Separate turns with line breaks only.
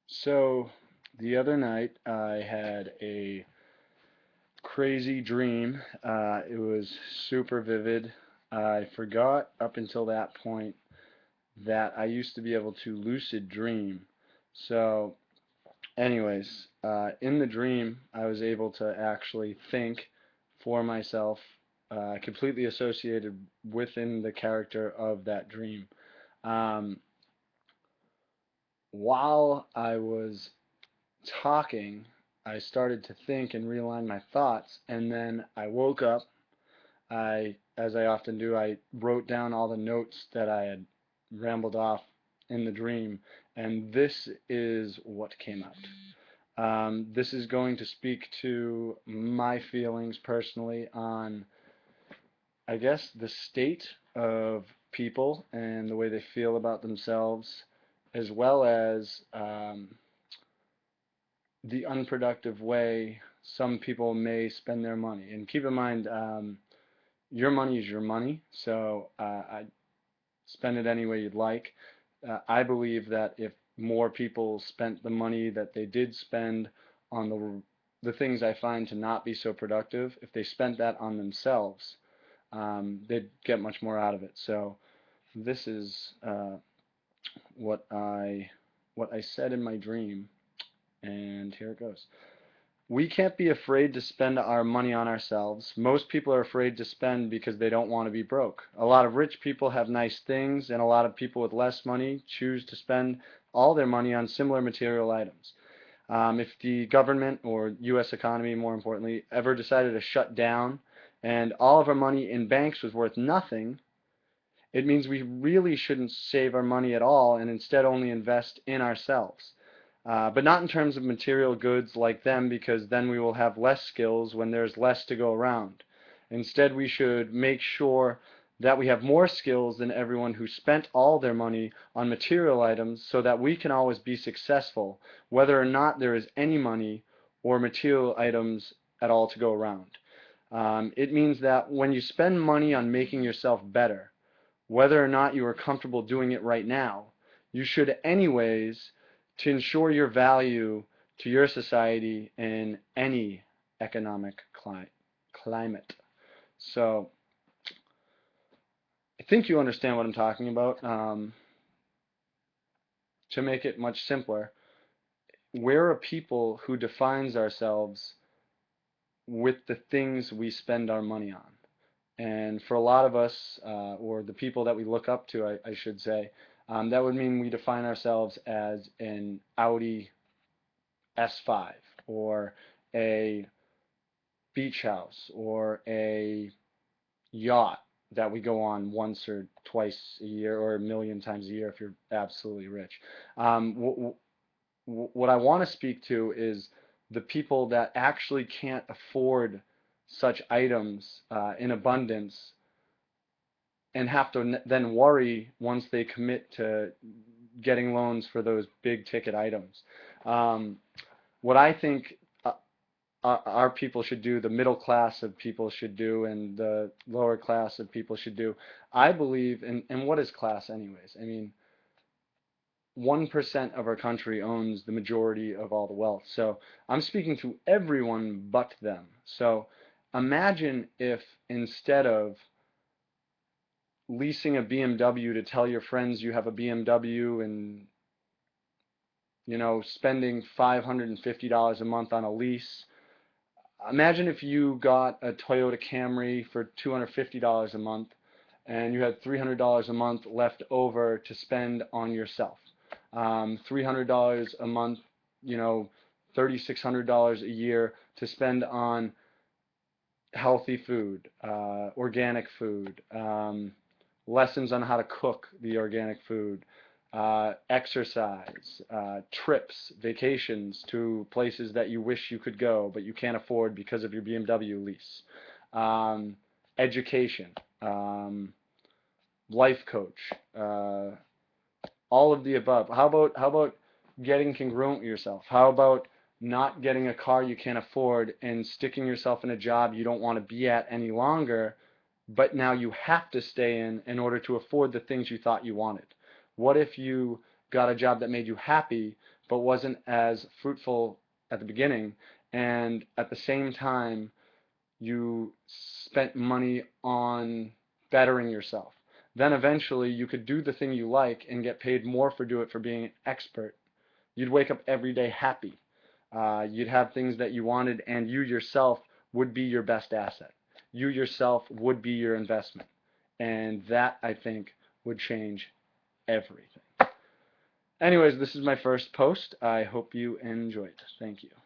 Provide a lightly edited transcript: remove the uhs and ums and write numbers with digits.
So the other night I had a crazy dream. It was super vivid. I forgot up until that point that I used to be able to lucid dream. So, anyways, in the dream, I was able to actually think for myself, completely associated within the character of that dream. Um, while I was talking, I started to think and realign my thoughts, and then I woke up. As I often do, I wrote down all the notes that I had rambled off in the dream, and this is what came out. This is going to speak to my feelings personally on, I guess, the state of people and the way they feel about themselves, as well as the unproductive way some people may spend their money. And keep in mind, your money is your money, so I spend it any way you'd like. I believe that if more people spent the money that they did spend on the things I find to not be so productive, if they spent that on themselves, they'd get much more out of it. So this is what I said in my dream, and here it goes. We can't be afraid to spend our money on ourselves. Most people are afraid to spend because they don't want to be broke. A lot of rich people have nice things, and a lot of people with less money choose to spend all their money on similar material items. If the government, or U.S. economy more importantly, ever decided to shut down and all of our money in banks was worth nothing, it means we really shouldn't save our money at all and instead only invest in ourselves. But not in terms of material goods like them, because then we will have less skills when there's less to go around. Instead, we should make sure that we have more skills than everyone who spent all their money on material items so that we can always be successful, whether or not there is any money or material items at all to go around. It means that when you spend money on making yourself better, whether or not you are comfortable doing it right now, you should anyways, to ensure your value to your society in any economic climate. So I think you understand what I'm talking about. To make it much simpler, we're a people who defines ourselves with the things we spend our money on. And for a lot of us, or the people that we look up to, I should say, that would mean we define ourselves as an Audi S5 or a beach house or a yacht that we go on once or twice a year or a million times a year if you're absolutely rich. What I want to speak to is the people that actually can't afford such items in abundance and have to then worry once they commit to getting loans for those big ticket items. Um, what I think our people should do, the middle class of people should do, and the lower class of people should do, I believe, and what is class anyways? I mean, 1% of our country owns the majority of all the wealth. So I'm speaking to everyone but them. So imagine if instead of leasing a BMW to tell your friends you have a BMW and spending $550 a month on a lease. Imagine if you got a Toyota Camry for $250 a month and you had $300 a month left over to spend on yourself. $300 a month, $3,600 a year to spend on healthy food, organic food, lessons on how to cook the organic food, exercise, trips, vacations to places that you wish you could go but you can't afford because of your BMW lease, um, education, um, life coach, all of the above. How about getting congruent with yourself? How about not getting a car you can't afford and sticking yourself in a job you don't want to be at any longer but now you have to stay in order to afford the things you thought you wanted? What if you got a job that made you happy but wasn't as fruitful at the beginning, and at the same time you spent money on bettering yourself? Then eventually you could do the thing you like and get paid more for being an expert. You'd wake up every day happy. You'd have things that you wanted, and you yourself would be your best asset. You yourself would be your investment. And that, I think, would change everything. Anyways, this is my first post. I hope you enjoyed. Thank you.